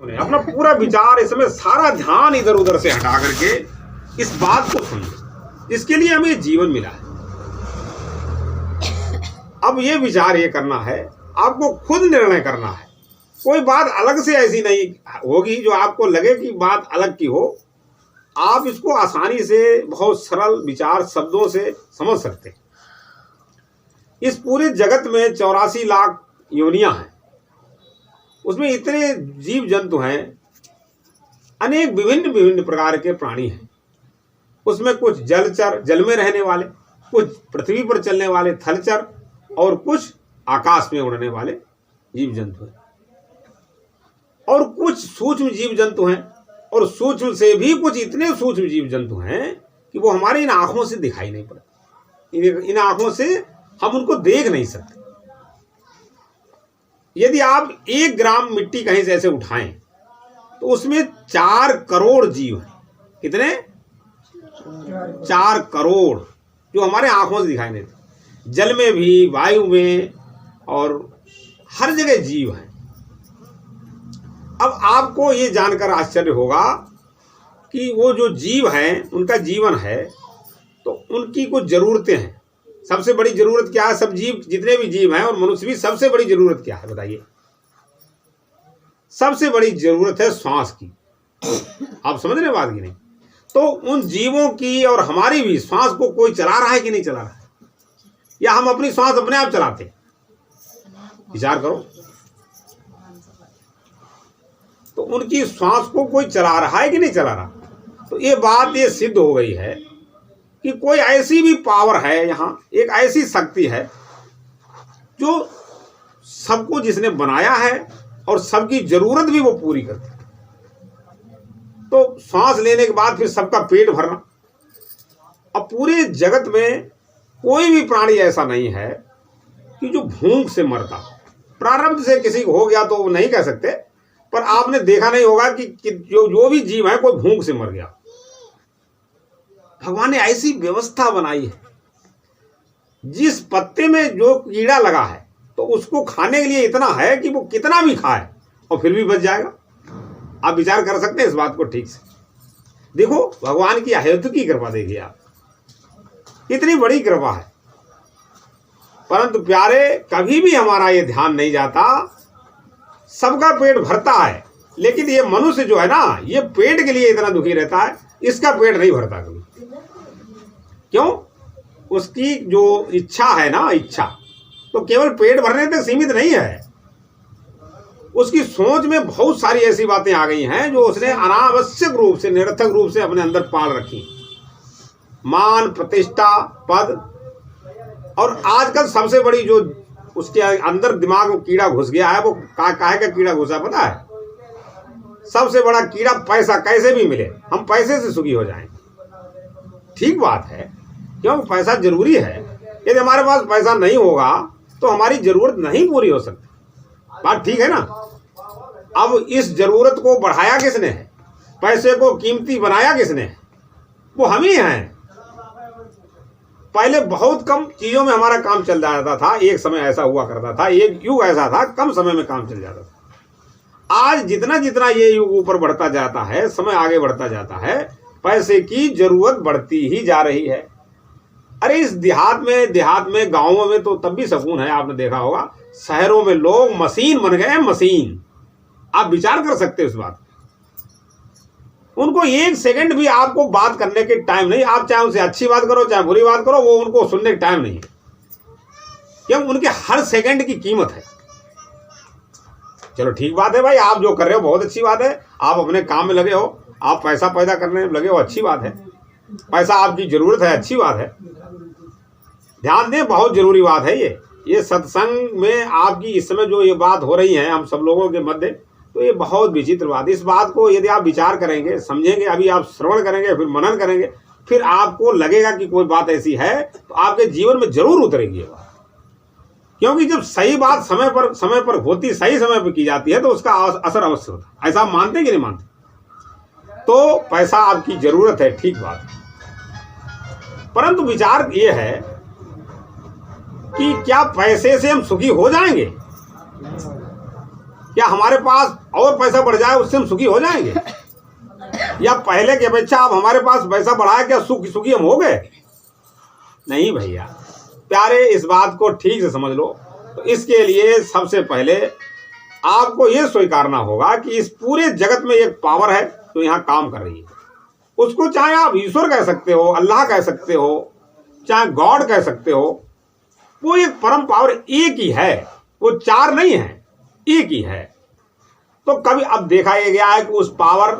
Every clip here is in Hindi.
अपना पूरा विचार इसमें सारा ध्यान इधर उधर से हटा करके इस बात को समझो, जिसके लिए हमें जीवन मिला है। अब ये विचार ये करना है, आपको खुद निर्णय करना है। कोई बात अलग से ऐसी नहीं होगी जो आपको लगे कि बात अलग की हो। आप इसको आसानी से बहुत सरल विचार शब्दों से समझ सकते हैं। इस पूरे जगत में 84 लाख योनियां हैं, उसमें इतने जीव जंतु हैं, अनेक विभिन्न विभिन्न प्रकार के प्राणी हैं। उसमें कुछ जलचर, जल में रहने वाले, कुछ पृथ्वी पर चलने वाले थलचर, और कुछ आकाश में उड़ने वाले जीव जंतु हैं, और कुछ सूक्ष्म जीव जंतु हैं, और सूक्ष्म से भी कुछ इतने सूक्ष्म जीव जंतु हैं कि वो हमारे इन आंखों से दिखाई नहीं पड़ते। इन आंखों से हम उनको देख नहीं सकते। यदि आप 1 ग्राम मिट्टी कहीं से ऐसे उठाएं तो उसमें 4 करोड़ जीव हैं। कितने? 4 करोड़, जो हमारे आंखों से दिखाई नहीं देते। जल में भी, वायु में, और हर जगह जीव हैं। अब आपको ये जानकर आश्चर्य होगा कि वो जो जीव हैं उनका जीवन है, तो उनकी कुछ जरूरतें हैं। सबसे बड़ी जरूरत क्या है? सब जीव, जितने भी जीव हैं और मनुष्य भी, सबसे बड़ी जरूरत क्या है बताइए? सबसे बड़ी जरूरत है श्वास की। आप समझ रहे बात की नहीं? तो उन जीवों की और हमारी भी श्वास को कोई चला रहा है कि नहीं चला रहा है? या हम अपनी श्वास अपने आप चलाते हैं? विचार करो। तो उनकी श्वास को कोई चला रहा है कि नहीं चला रहा? तो ये बात ये सिद्ध हो गई है कि कोई ऐसी भी पावर है यहाँ, एक ऐसी शक्ति है जो सबको, जिसने बनाया है और सबकी जरूरत भी वो पूरी करती है। तो सांस लेने के बाद फिर सबका पेट भरना। अब पूरे जगत में कोई भी प्राणी ऐसा नहीं है कि जो भूख से मरता। प्रारब्ध से किसी को हो गया तो वो नहीं कह सकते, पर आपने देखा नहीं होगा कि जो भी जीव है कोई भूख से मर गया। भगवान ने ऐसी व्यवस्था बनाई है, जिस पत्ते में जो कीड़ा लगा है तो उसको खाने के लिए इतना है कि वो कितना भी खाए और फिर भी बच जाएगा। आप विचार कर सकते हैं इस बात को ठीक से। देखो भगवान की अहेतु की कृपा, देखिए आप, कितनी बड़ी कृपा है। परंतु प्यारे, कभी भी हमारा ये ध्यान नहीं जाता। सबका पेट भरता है, लेकिन ये मनुष्य जो है ना, ये पेट के लिए इतना दुखी रहता है, इसका पेट नहीं भरता कभी। क्यों? उसकी जो इच्छा है ना, इच्छा तो केवल पेट भरने तक सीमित नहीं है। उसकी सोच में बहुत सारी ऐसी बातें आ गई हैं जो उसने अनावश्यक रूप से, निरर्थक रूप से अपने अंदर पाल रखी। मान, प्रतिष्ठा, पद, और आजकल सबसे बड़ी जो उसके अंदर दिमाग में कीड़ा घुस गया है, वो काहे का कीड़ा घुसा पता है? सबसे बड़ा कीड़ा पैसा, कैसे भी मिले हम पैसे से सुखी हो जाएं। ठीक बात है, क्यों? पैसा जरूरी है। यदि हमारे पास पैसा नहीं होगा तो हमारी जरूरत नहीं पूरी हो सकती। बात ठीक है ना? अब इस जरूरत को बढ़ाया किसने है? पैसे को कीमती बनाया किसने है? वो हम ही हैं। पहले बहुत कम चीजों में हमारा काम चल जाता था। एक समय ऐसा हुआ करता था, एक युग ऐसा था, कम समय में काम चल जाता था। आज जितना जितना ये युग ऊपर बढ़ता जाता है, समय आगे बढ़ता जाता है, पैसे की जरूरत बढ़ती ही जा रही है। अरे इस देहात में, गांवों में तो तब भी सुकून है। आपने देखा होगा, शहरों में लोग मशीन बन गए हैं, मशीन। आप विचार कर सकते हो इस बात। उनको 1 सेकंड भी आपको बात करने के टाइम नहीं। आप चाहे उनसे अच्छी बात करो, चाहे बुरी बात करो, वो उनको सुनने का टाइम नहीं है। क्यों? उनके हर सेकंड की कीमत है। चलो ठीक बात है भाई, आप जो कर रहे हो बहुत अच्छी बात है। आप अपने काम में लगे हो, आप पैसा पैदा करने में लगे हो, अच्छी बात है। पैसा आपकी जरूरत है, अच्छी बात है। ध्यान दें, बहुत जरूरी बात है ये सत्संग में आपकी इस समय जो ये बात हो रही है हम सब लोगों के मध्य, तो ये बहुत विचित्र बात। इस बात को यदि आप विचार करेंगे, समझेंगे, अभी आप श्रवण करेंगे, फिर मनन करेंगे, फिर आपको लगेगा कि कोई बात ऐसी है, तो आपके जीवन में जरूर उतरेगी ये बात। क्योंकि जब सही बात समय पर होती, सही समय पर की जाती है, तो उसका असर अवश्य होता है। ऐसा आप मानते हैं कि नहीं मानते? तो पैसा आपकी जरूरत है, ठीक बात है। परंतु विचार ये है कि क्या पैसे से हम सुखी हो जाएंगे? क्या हमारे पास और पैसा बढ़ जाए उससे हम सुखी हो जाएंगे? या पहले की अपेक्षा अब हमारे पास पैसा बढ़ा है क्या सुखी हम हो गए? नहीं भैया प्यारे, इस बात को ठीक से समझ लो। तो इसके लिए सबसे पहले आपको यह स्वीकारना होगा कि इस पूरे जगत में एक पावर है जो यहाँ काम कर रही है। उसको चाहे आप ईश्वर कह सकते हो, अल्लाह कह सकते हो, चाहे गॉड कह सकते हो, वो एक परम पावर एक ही है, वो चार नहीं है, एक ही है। तो कभी अब देखा गया है कि उस पावर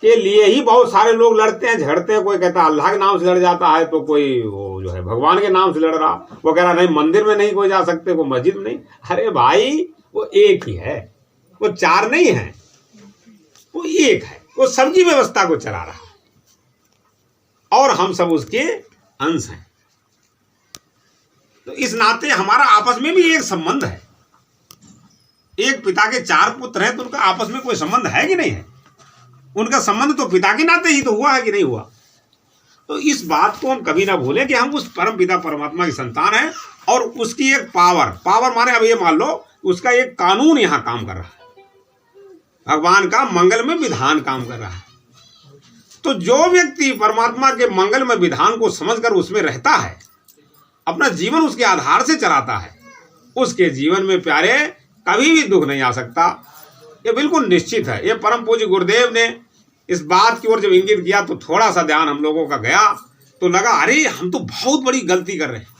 के लिए ही बहुत सारे लोग लड़ते हैं, झगड़ते हैं। कोई कहता है अल्लाह के नाम से लड़ जाता है, तो कोई वो जो है भगवान के नाम से लड़ रहा, वो कह रहा नहीं मंदिर में नहीं कोई जा सकते, वो मस्जिद में नहीं। अरे भाई वो एक ही है, वो चार नहीं है, वो एक है, वो सबकी व्यवस्था को चला रहा है और हम सब उसके अंश हैं। तो इस नाते हमारा आपस में भी एक संबंध है। एक पिता के चार पुत्र हैं तो उनका आपस में कोई संबंध है कि नहीं है? उनका संबंध तो पिता के नाते ही तो हुआ है कि नहीं हुआ? तो इस बात को हम कभी ना भूलें कि हम उस परम पिता परमात्मा की संतान हैं और उसकी एक पावर माने अब ये मान लो उसका एक कानून यहां काम कर रहा है, भगवान का मंगल में विधान काम कर रहा है। तो जो व्यक्ति परमात्मा के मंगल में विधान को समझकर उसमें रहता है, अपना जीवन उसके आधार से चलाता है, उसके जीवन में प्यारे कभी भी दुख नहीं आ सकता। ये बिल्कुल निश्चित है। ये परम पूज्य गुरुदेव ने इस बात की ओर जब इंगित किया तो थोड़ा सा ध्यान हम लोगों का गया, तो लगा अरे हम तो बहुत बड़ी गलती कर रहे हैं।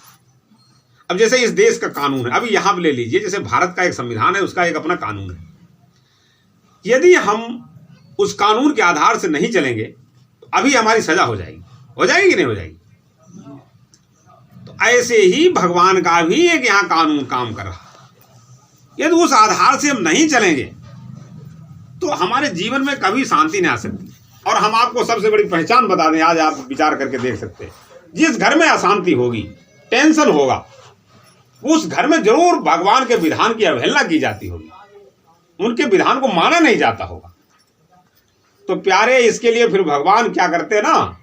अब जैसे इस देश का कानून है, अभी यहां पर ले लीजिए, जैसे भारत का एक संविधान है, उसका एक अपना कानून है। यदि हम उस कानून के आधार से नहीं चलेंगे तो अभी हमारी सजा हो जाएगी कि नहीं हो जाएगी? तो ऐसे ही भगवान का भी एक यहां कानून काम कर रहा है। यदि उस आधार से हम नहीं चलेंगे तो हमारे जीवन में कभी शांति नहीं आ सकती। और हम आपको सबसे बड़ी पहचान बता दें, आज आप विचार करके देख सकते हैं, जिस घर में अशांति होगी, टेंशन होगा, उस घर में जरूर भगवान के विधान की अवहेलना की जाती होगी, उनके विधान को माना नहीं जाता होगा। तो प्यारे इसके लिए फिर भगवान क्या करते हैं ना,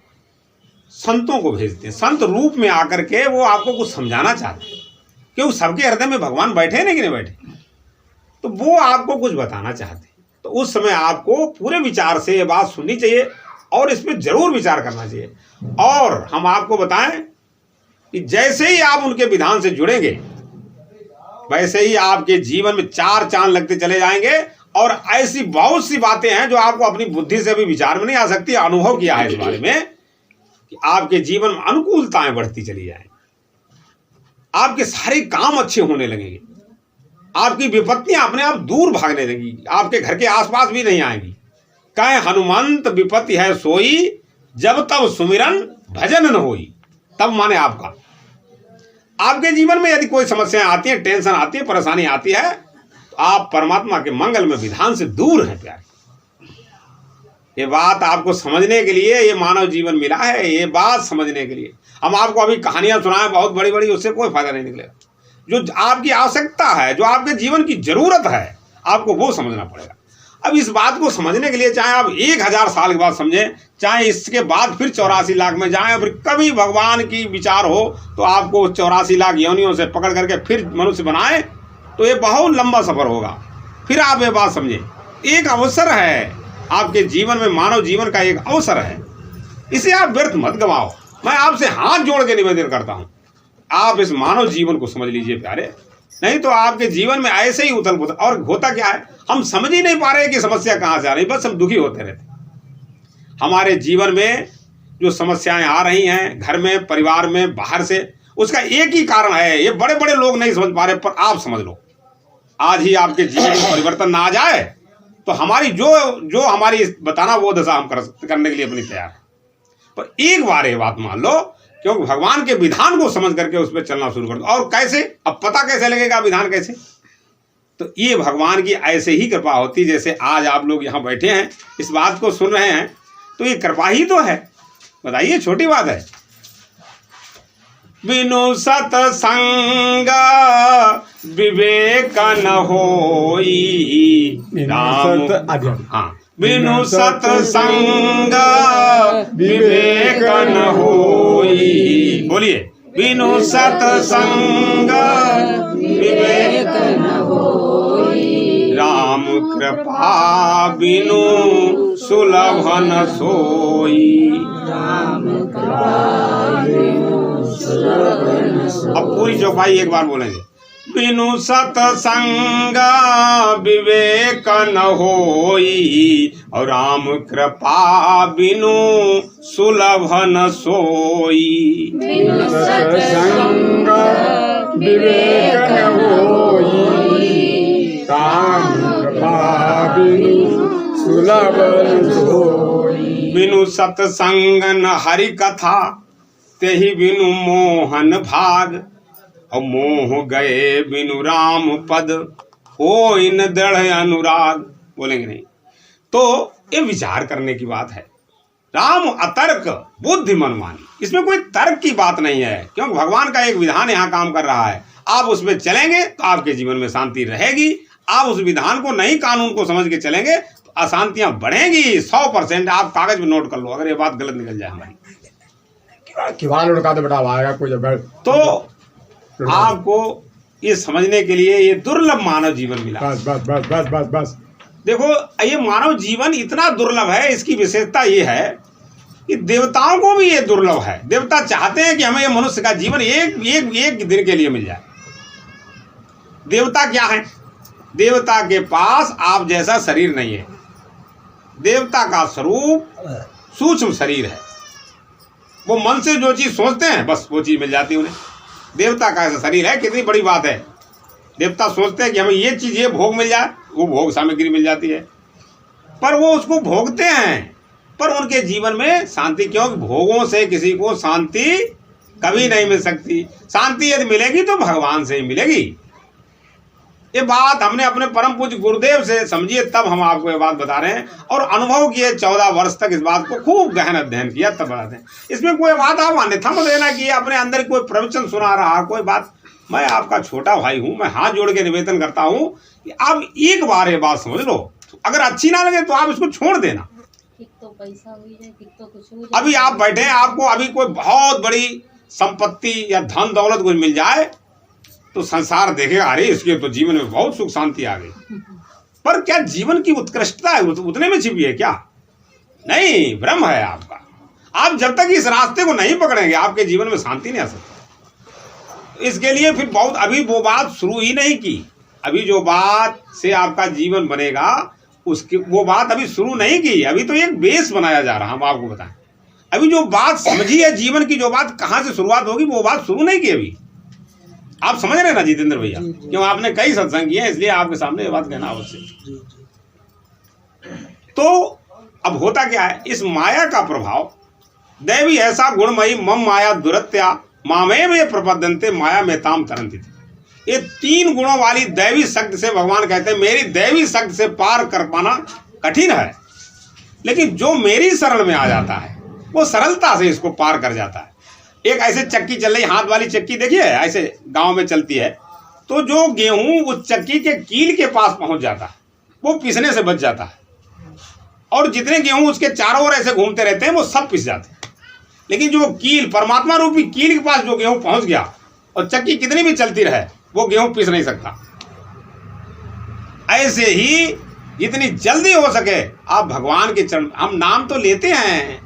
संतों को भेजते हैं। संत रूप में आकर के वो आपको कुछ समझाना चाहते हैं, क्योंकि सबके हृदय में भगवान बैठे हैं कि नहीं बैठे, तो वो आपको कुछ बताना चाहते हैं। तो उस समय आपको पूरे विचार से ये बात सुननी चाहिए और इस पर जरूर विचार करना चाहिए। और हम आपको बताएं कि जैसे ही आप उनके विधान से जुड़ेंगे वैसे ही आपके जीवन में चार चांद लगते चले जाएंगे। और ऐसी बहुत सी बातें हैं जो आपको अपनी बुद्धि से भी विचार में नहीं आ सकती। अनुभव किया है इस बारे में कि आपके जीवन में अनुकूलताएं बढ़ती चली जाएंगी, आपके सारे काम अच्छे होने लगेंगे, आपकी विपत्तियां अपने आप दूर भागने लगेंगी, आपके घर के आसपास भी नहीं आएंगी। कहे हनुमंत विपत्ति है सोई, जब तब सुमिरन भजन न होई। तब माने आपके जीवन में यदि कोई समस्याएं आती हैं, टेंशन आती है, परेशानी आती है, तो आप परमात्मा के मंगल में विधान से दूर हैं प्यारे। ये बात आपको समझने के लिए ये मानव जीवन मिला है। ये बात समझने के लिए हम आपको अभी कहानियां सुनाएं बहुत बड़ी बड़ी, उससे कोई फायदा नहीं निकलेगा। जो आपकी आवश्यकता है, जो आपके जीवन की जरूरत है, आपको वो समझना पड़ेगा। अब इस बात को समझने के लिए चाहे आप 1000 साल के बाद समझें, चाहे इसके बाद फिर 84 लाख में जाएं, फिर कभी भगवान की विचार हो तो आपको 84 लाख योनियों से पकड़ करके फिर मनुष्य बनाए, तो ये बहुत लंबा सफर होगा। फिर आप ये बात समझें, एक अवसर है आपके जीवन में, मानव जीवन का एक अवसर है, इसे आप व्यर्थ मत गवाओ। मैं आपसे हाथ जोड़ के निवेदन करता हूं, आप इस मानव जीवन को समझ लीजिए प्यारे, नहीं तो आपके जीवन में ऐसे ही उथल पुथल। और होता क्या है, हम समझ ही नहीं पा रहे कि समस्या कहां से आ रही, बस हम दुखी होते रहते। हमारे जीवन में जो समस्याएं आ रही हैं, घर में, परिवार में, बाहर से, उसका एक ही कारण है। ये बड़े बड़े लोग नहीं समझ पा रहे, पर आप समझ लो। आज ही आपके जीवन में परिवर्तन ना आ जाए तो हमारी जो हमारी बताना वो दशा हम करने के लिए अपनी तैयार है। पर एक बार ये बात मान लो, क्योंकि भगवान के विधान को समझ करके उस पर चलना शुरू कर दो। और कैसे, अब पता कैसे लगेगा विधान कैसे? तो ये भगवान की ऐसे ही कृपा होती, जैसे आज आप लोग यहाँ बैठे हैं, इस बात को सुन रहे हैं, तो ये कृपा ही तो है। बताइए, छोटी बात है। बिनु सतसंग विवेक न होई, हाँ, बिनु सतसंग विवेक न होई। बोलिए, बिनु सतसंग विवेक न होई। कृपा बिनु सुलभ न सोई। अब पूरी चौपाई एक बार बोलेंगे। बिनु सतसंग विवेक न होई, और राम कृपा बिनु सुलभ न सोई। बिनु सत्संग विवेक न होई, राम कृपा बिनु सुलभ न सोई। बिनु सतसंग न हरि कथा, तेहि बिनु मोहन भाग, और मोह गए बिनु राम पद, होई न दृढ़ अनुराग। बोलेंगे नहीं तो ये विचार करने की बात है। राम अतर्क बुद्धि मनमानी, इसमें कोई तर्क की बात नहीं है, क्योंकि भगवान का एक विधान यहाँ काम कर रहा है। आप उसमें चलेंगे तो आपके जीवन में शांति रहेगी। आप उस विधान को नहीं, कानून को समझ के चलेंगे तो अशांतियां बढ़ेंगी 100%। आप कागज में नोट कर लो, अगर ये बात गलत निकल जाए हमारी। लुढ़का तो बेटा आएगा कोई जगह। तो आपको ये समझने के लिए ये दुर्लभ मानव जीवन मिला। बस बस बस बस बस बस। देखो ये मानव जीवन इतना दुर्लभ है, इसकी विशेषता ये है कि देवताओं को भी ये दुर्लभ है। देवता चाहते हैं कि हमें ये मनुष्य का जीवन एक दिन के लिए मिल जाए। देवता क्या है? देवता के पास आप जैसा शरीर नहीं है। देवता का स्वरूप सूक्ष्म शरीर है। वो मन से जो चीज सोचते हैं बस वो चीज मिल जाती है उन्हें। देवता का ऐसा शरीर है, कितनी बड़ी बात है। देवता सोचते हैं कि हमें ये चीज, ये भोग मिल जाए, वो भोग सामग्री मिल जाती है, पर वो उसको भोगते हैं, पर उनके जीवन में शांति, क्योंकि भोगों से किसी को शांति कभी नहीं मिल सकती। शांति यदि मिलेगी तो भगवान से ही मिलेगी। ये बात हमने अपने परम पूज्य गुरुदेव से समझिए, तब हम आपको ये बात बता रहे हैं, और अनुभव किए 14 वर्ष तक इस बात को खूब गहन अध्ययन किया, तब बताते हैं। इसमें कोई बात आप अन्यथा मत लेना कि अपने अंदर कोई प्रवचन सुना रहा, कोई बात। मैं आपका छोटा भाई हूं, मैं हाथ जोड़ के निवेदन करता हूं कि आप एक बार ये बात समझ लो। अगर अच्छी ना लगे तो आप इसको छोड़ देना। तो पैसा हुई जाए, तो कुछ हो जाए। अभी आप बैठे हैं, आपको अभी कोई बहुत बड़ी संपत्ति या धन दौलत कुछ मिल जाए तो संसार देखेगा, अरे इसके तो जीवन में बहुत सुख शांति आ गई। पर क्या जीवन की उत्कृष्टता है उतने में छिपी है क्या? नहीं, भ्रम है आपका। आप जब तक इस रास्ते को नहीं पकड़ेंगे आपके जीवन में शांति नहीं आ सकती। इसके लिए फिर बहुत, अभी वो बात शुरू ही नहीं की। अभी जो बात से आपका जीवन बनेगा उसकी वो बात अभी शुरू नहीं की। अभी तो एक बेस बनाया जा रहा, हम आपको बताएं। अभी जो बात समझी है जीवन की, जो बात कहाँ से शुरुआत होगी वो बात शुरू नहीं की अभी। आप समझ रहे हैं ना जितेंद्र भैया? क्यों आपने कई सत्संग किए, इसलिए आपके सामने ये बात कहना आवश्यक। तो अब होता क्या है, इस माया का प्रभाव, दैवी ऐसा गुणमयी मम माया दुरत्या मामे में प्रपद्यन्ते माया में ताम तरंती। ये 3 गुणों वाली दैवी शक्ति से भगवान कहते हैं मेरी दैवी शक्ति से पार कर पाना कठिन है, लेकिन जो मेरी शरण में आ जाता है वो सरलता से इसको पार कर जाता है। एक ऐसे चक्की चल रही, हाथ वाली चक्की देखिए, ऐसे गांव में चलती है, तो जो गेहूं उस चक्की के कील के पास पहुंच जाता है वो पिसने से बच जाता है, और जितने गेहूं उसके चारों ओर ऐसे घूमते रहते हैं वो सब पिस जाते हैं। लेकिन जो कील, परमात्मा रूपी कील के पास जो गेहूं पहुंच गया, और चक्की कितनी भी चलती रहे वो गेहूं पिस नहीं सकता। ऐसे ही जितनी जल्दी हो सके आप भगवान के चरण, हम नाम तो लेते हैं,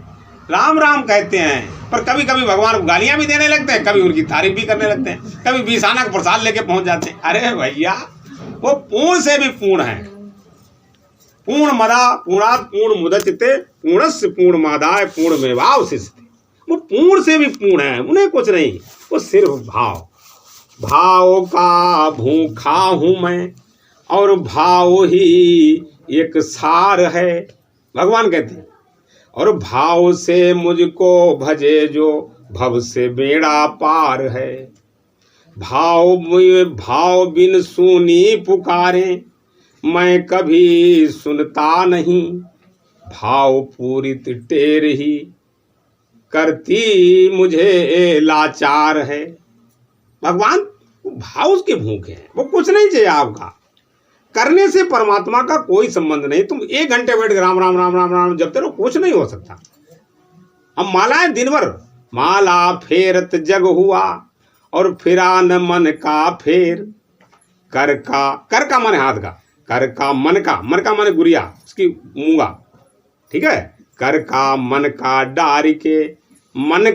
राम राम कहते हैं, पर कभी कभी भगवान को गालियां भी देने लगते हैं, कभी उनकी तारीफ भी करने लगते हैं, कभी 20 आना का प्रसाद लेके पहुंच जाते हैं। अरे भैया वो पूर्ण से भी पूर्ण है। पूर्ण मदा पूर्णात् पूर्ण मुदच्यते पूर्णस्य पूर्णमादाय पूर्णमेवावशिष्यते। वो पूर्ण से भी पूर्ण है, उन्हें कुछ नहीं, वो सिर्फ भाव। भाव का भूखा हूं मैं, और भाव ही एक सार है, भगवान कहते हैं। और भाव से मुझको भजे जो भव से बेड़ा पार है। भाव बिन सुनी पुकारे मैं कभी सुनता नहीं। भाव पूरित टेर ही करती मुझे लाचार है। भगवान भाव उसके भूखे हैं, वो कुछ नहीं चाहिए आपका। करने से परमात्मा का कोई संबंध नहीं। तुम 1 घंटे बैठ के राम राम राम राम राम जपते रहो, कुछ नहीं हो सकता। अब मालाएं दिन भर, माला फेरत जग हुआ और फिरा न मन का फेर। कर का मन हाथ का, कर का मन का माने गुड़िया, उसकी मूंगा, ठीक है। कर का मन का डारी के, मन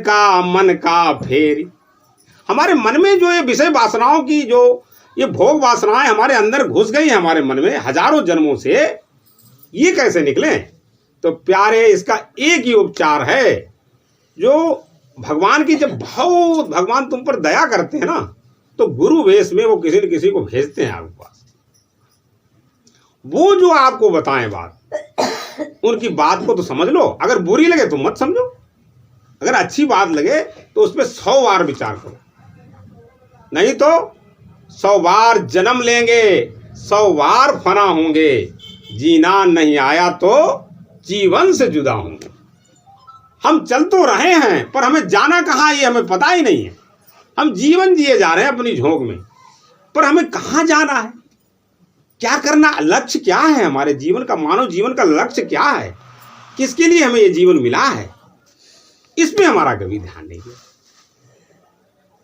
का फेरी। हमारे मन में जो ये विषय वासनाओं की जो ये भोग वासनाएं हमारे अंदर घुस गई हैं हमारे मन में हजारों जन्मों से, ये कैसे निकले? तो प्यारे, इसका एक ही उपचार है, जो भगवान की, जब बहुत भगवान तुम पर दया करते हैं ना, तो गुरु वेश में वो किसी न किसी को भेजते हैं आपके पास। वो जो आपको बताएं बात, उनकी बात को तो समझ लो। अगर बुरी लगे तो मत समझो, अगर अच्छी बात लगे तो उस पर 100 बार विचार करो, नहीं तो 100 बार जन्म लेंगे, 100 बार फना होंगे, जीना नहीं आया तो जीवन से जुदा होंगे। हम चल तो रहे हैं पर हमें जाना कहाँ ये हमें पता ही नहीं है। हम जीवन जिए जा रहे हैं अपनी झोंक में, पर हमें कहाँ जाना है, क्या करना, लक्ष्य क्या है हमारे जीवन का, मानव जीवन का लक्ष्य क्या है, किसके लिए हमें ये जीवन मिला है, इसमें हमारा कभी ध्यान नहीं है।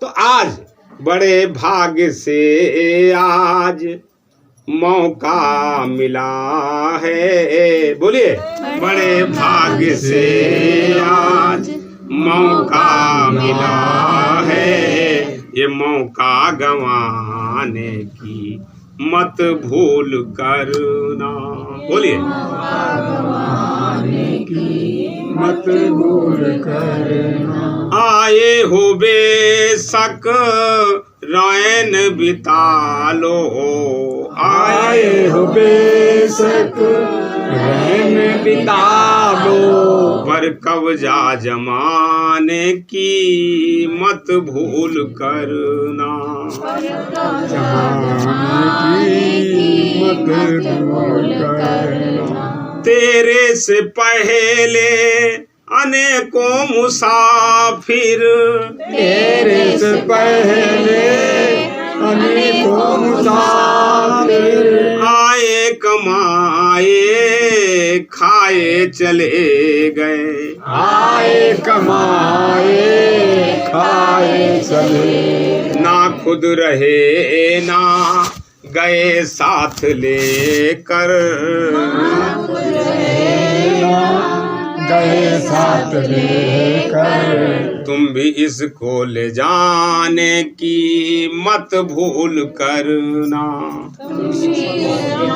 तो आज बड़े भाग्य से आज मौका मिला है, बोलिए, बड़े भाग्य से आज मौका मिला है, ये मौका गंवाने की मत भूल करना, बोलिए, मत भूल करना। आए हो बेशक रैन बिता लो, आए हो बेशक रैन बिता लो, पर कब्जा जमाने की मत भूल करना, जमाने की मत भूल करना। तेरे से पहले अनेकों मुसाफिर, तेरे से पहले अनेकों मुसाफिर आए कमाए खाए चले गए, आए कमाए खाए चले, ना खुद रहे ना गए साथ लेकर, गए साथ लेकर, तुम भी इसको ले जाने की मत भूल करना,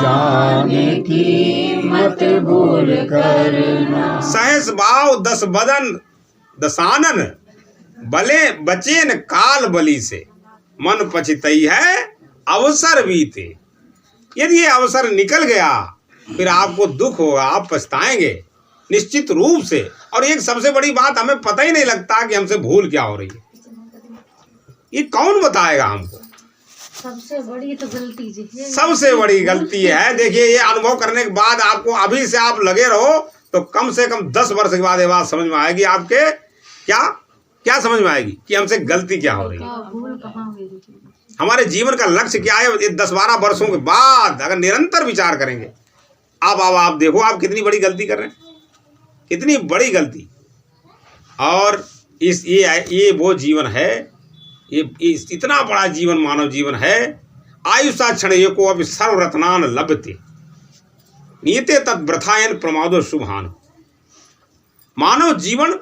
जाने की मत भूल करना। सहस भाव 10 बदन दसानन, भले बचे न काल बली से, मन पछतई है अवसर बीते। यदि ये अवसर निकल गया फिर आपको दुख होगा, आप पछताएंगे निश्चित रूप से। और एक सबसे बड़ी बात, हमें पता ही नहीं लगता कि हमसे भूल क्या हो रही है, ये कौन बताएगा हमको? सबसे बड़ी तो गलती जी है, सबसे बड़ी गलती है। देखिए, ये अनुभव करने के बाद आपको, अभी से आप लगे रहो तो कम से कम 10 वर्ष के बाद ये बात समझ में आएगी आपके। क्या समझ में आएगी कि हमसे गलती क्या हो रही है, भूल कहाँ हुई, हमारे जीवन का लक्ष्य क्या है। ये 10-12 वर्षों के बाद अगर निरंतर विचार करेंगे, आप देखो आप कितनी बड़ी गलती कर रहे हैं, कितनी बड़ी गलती। और ये वो जीवन है, ये इतना बड़ा जीवन मानव जीवन है। आयुषा क्षण एको अभी सर्वरत्नान लभते नीते तद व्रथायन प्रमादो शुभान। मानव जीवन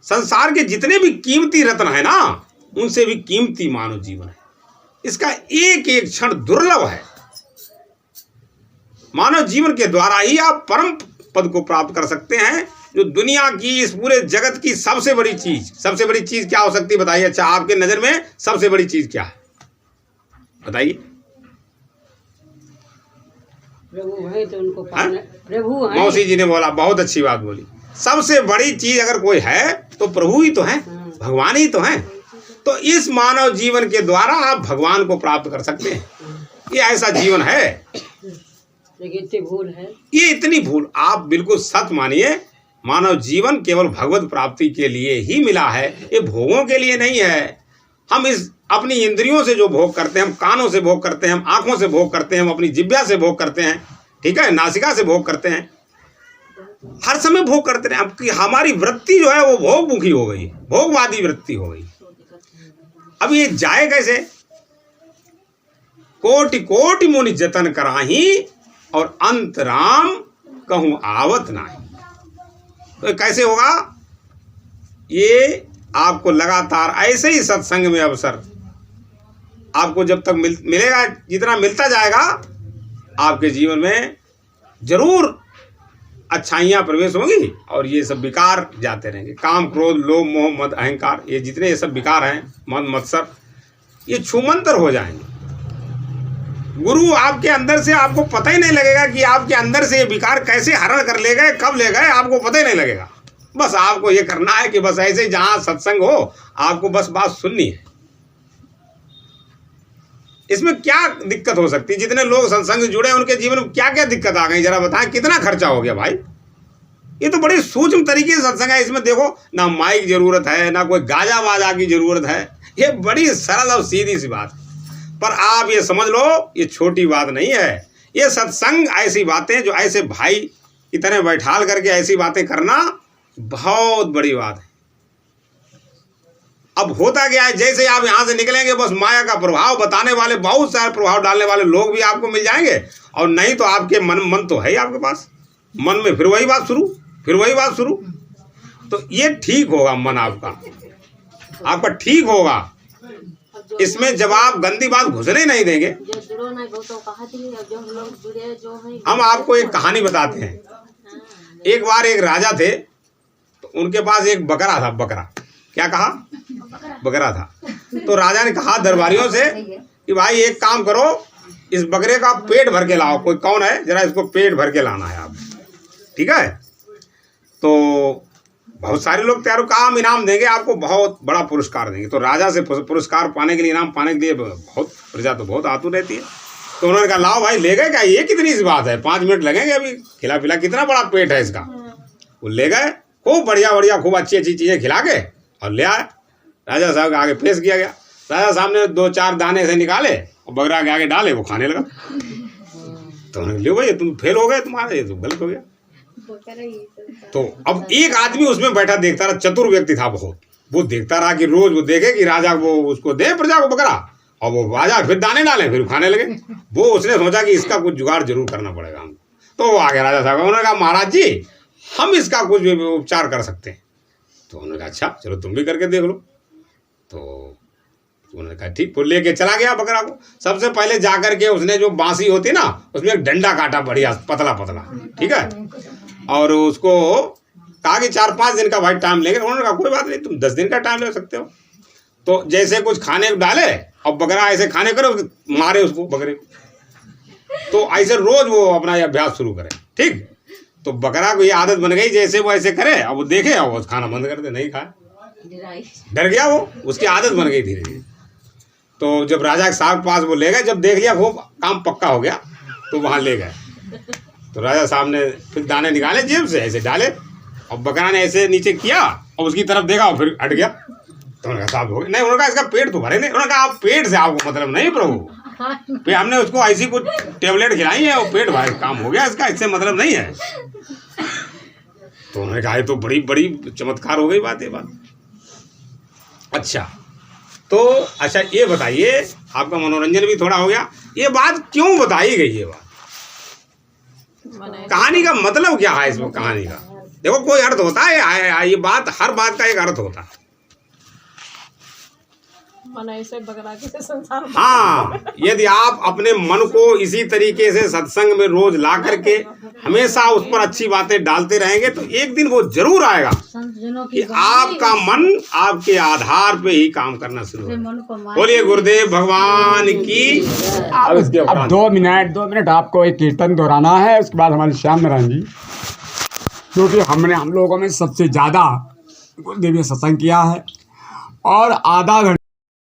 संसार के जितने भी कीमती रत्न है ना, उनसे भी कीमती मानव जीवन है। इसका एक एक क्षण दुर्लभ है। मानव जीवन के द्वारा ही आप परम पद को प्राप्त कर सकते हैं, जो दुनिया की, इस पूरे जगत की सबसे बड़ी चीज क्या हो सकती है बताइए? अच्छा, आपके नजर में सबसे बड़ी चीज क्या है बताइए? प्रभु है तो उनको पाना, प्रभु है। मौसी जी ने बोला, बहुत अच्छी बात बोली। सबसे बड़ी चीज अगर कोई है तो प्रभु ही तो है, भगवान ही तो है। तो इस मानव जीवन के द्वारा आप भगवान को प्राप्त कर सकते हैं। ये ऐसा जीवन है, लेकिन इतनी भूल है, ये इतनी भूल। आप बिल्कुल सत्य मानिए, मानव जीवन केवल भगवत प्राप्ति के लिए ही मिला है, ये भोगों के लिए नहीं है। हम इस अपनी इंद्रियों से जो भोग करते हैं, हम कानों से भोग करते हैं, हम आंखों से भोग करते हैं, हम अपनी जिह्वा से भोग करते हैं, ठीक है, नासिका से भोग करते हैं, हर समय भोग करते हैं। अब हमारी वृत्ति जो है वो भोगमुखी हो गई, भोगवादी वृत्ति हो गई। अब ये जाए कैसे? कोटि कोटि मुनि जतन कराही और अंत राम कहूँ आवत नाही। तो कैसे होगा? ये आपको लगातार ऐसे ही सत्संग में अवसर आपको जब तक मिलेगा, जितना मिलता जाएगा आपके जीवन में जरूर अच्छाइयाँ प्रवेश होंगी और ये सब विकार जाते रहेंगे। काम, क्रोध, लोभ, मोह, मद, अहंकार, ये जितने ये सब विकार हैं, मद मत्सर, ये छूमंतर हो जाएंगे। गुरु आपके अंदर से, आपको पता ही नहीं लगेगा कि आपके अंदर से ये विकार कैसे हरण कर ले गए, कब ले गए, आपको पता ही नहीं लगेगा। बस आपको ये करना है कि बस ऐसे जहाँ सत्संग हो आपको बस बात सुननी है। इसमें क्या दिक्कत हो सकती है? जितने लोग सत्संग से जुड़े हैं उनके जीवन में क्या क्या दिक्कत आ गई, जरा बताएं। कितना खर्चा हो गया भाई? ये तो बड़ी सूक्ष्म तरीके से सत्संग है। इसमें देखो ना माइक जरूरत है, ना कोई गाजा वाजा की जरूरत है। ये बड़ी सरल और सीधी सी बात है। पर आप ये समझ लो, ये छोटी बात नहीं है। ये सत्संग ऐसी बातें जो ऐसे भाई की तरह बैठाल करके ऐसी बातें करना बहुत बड़ी बात है। अब होता क्या है, जैसे आप यहाँ से निकलेंगे बस माया का प्रभाव बताने वाले, बहुत सारे प्रभाव डालने वाले लोग भी आपको मिल जाएंगे। और नहीं तो आपके मन तो है ही आपके पास, मन में फिर वही बात शुरू, फिर वही बात शुरू। तो ये ठीक होगा, मन आपका ठीक होगा। इसमें जब आप गंदी बात घुसने नहीं देंगे। हम आपको एक कहानी बताते हैं। एक बार एक राजा थे, तो उनके पास एक बकरा था। बकरा, क्या कहा? बकरा था। तो राजा ने कहा दरबारियों से कि भाई एक काम करो, इस बकरे का पेट भर के लाओ। कोई कौन है, जरा इसको पेट भर के लाना है आप, ठीक है? तो बहुत सारे लोग तैयार, काम इनाम देंगे आपको, बहुत बड़ा पुरस्कार देंगे। तो राजा से पुरस्कार पाने के लिए, इनाम पाने के लिए बहुत प्रजा तो बहुत आतुर रहती है। तो उन्होंने कहा लाओ भाई, ले गए क्या? ये कितनी सी बात है, 5 मिनट लगेंगे, अभी खिला पिला, कितना बड़ा पेट है इसका। वो ले गए, खूब बढ़िया बढ़िया, खूब अच्छी अच्छी चीज़ें खिला के और ले आए। राजा साहब के आगे पेश किया गया। राजा साहब ने 2-4 दाने से निकाले और बकरा के आगे डाले, वो खाने लगा। तो उन्होंने ले भाई तुम फेल हो गए, तुम्हारा ये तो गलत हो गया। तो अब एक आदमी उसमें बैठा देखता रहा, चतुर व्यक्ति था बहुत। वो देखता रहा कि रोज वो देखे कि राजा वो उसको दे प्रजा को बकरा, और वो राजा फिर दाने डाले, फिर खाने लगे। वो उसने सोचा कि इसका कुछ जुगाड़ जरूर करना पड़ेगा हमको। तो वो आ गया राजा साहब, उन्होंने कहा महाराज जी हम इसका कुछ उपचार कर सकते हैं। तो उन्होंने कहा अच्छा चलो तुम भी करके देख लो। तो उन्होंने कहा ठीक। वो लेके चला गया बकरा को। सबसे पहले जाकर के उसने जो बांसी होती ना, उसमें एक डंडा काटा बढ़िया पतला पतला, ठीक है, और उसको कहा कि 4-5 दिन का भाई टाइम लेंगे। उन्होंने कहा कोई बात नहीं, तुम 10 दिन का टाइम ले सकते हो। तो जैसे कुछ खाने डाले और बकरा ऐसे खाने करे, मारे उसको बकरे को। तो ऐसे रोज वो अपना ये अभ्यास शुरू करे, ठीक। तो बकरा को ये आदत बन गई, जैसे वो ऐसे करे अब वो देखे और वो खाना बंद कर दे, नहीं खाए, डर गया वो, उसकी आदत बन गई धीरे धीरे। तो जब राजा के साहब पास वो ले गए, जब देख लिया वो काम पक्का हो गया तो वहाँ ले गए। तो राजा साहब ने फिर दाने निकाले जेब से, ऐसे डाले और बकरा ने ऐसे नीचे किया और उसकी तरफ देखा और फिर हट गया। तो उन्होंने कहा साहब हो गया। नहीं, उन्होंने कहा इसका पेट तो भरे नहीं। उन्होंने कहा आप पेट से आपको मतलब नहीं प्रभु, फिर हमने उसको ऐसी कुछ टेबलेट खिलाई है और पेट भरे, काम हो गया इसका, इससे मतलब नहीं है। तो उन्होंने कहा तो बड़ी बड़ी चमत्कार हो गई बात, ये बात। अच्छा तो अच्छा ये बताइए, आपका मनोरंजन भी थोड़ा हो गया, ये बात क्यों बताई गई? ये बात कहानी का मतलब क्या है इसमें? कहानी का देखो कोई अर्थ होता है, ये बात, हर बात का एक अर्थ होता है। हाँ, यदि आप अपने मन को इसी तरीके से सत्संग में रोज ला करके हमेशा उस पर अच्छी बातें डालते रहेंगे तो एक दिन वो जरूर आएगा कि आपका मन आपके आधार पे ही काम करना शुरू होगा। बोलिए गुरुदेव भगवान की। अब 2 मिनट आपको एक कीर्तन दोहराना है, उसके बाद हमारे श्याम नारायण जी, क्योंकि हम लोगों में सबसे ज़्यादा गुरुदेव ने सत्संग किया है और आधा घंटा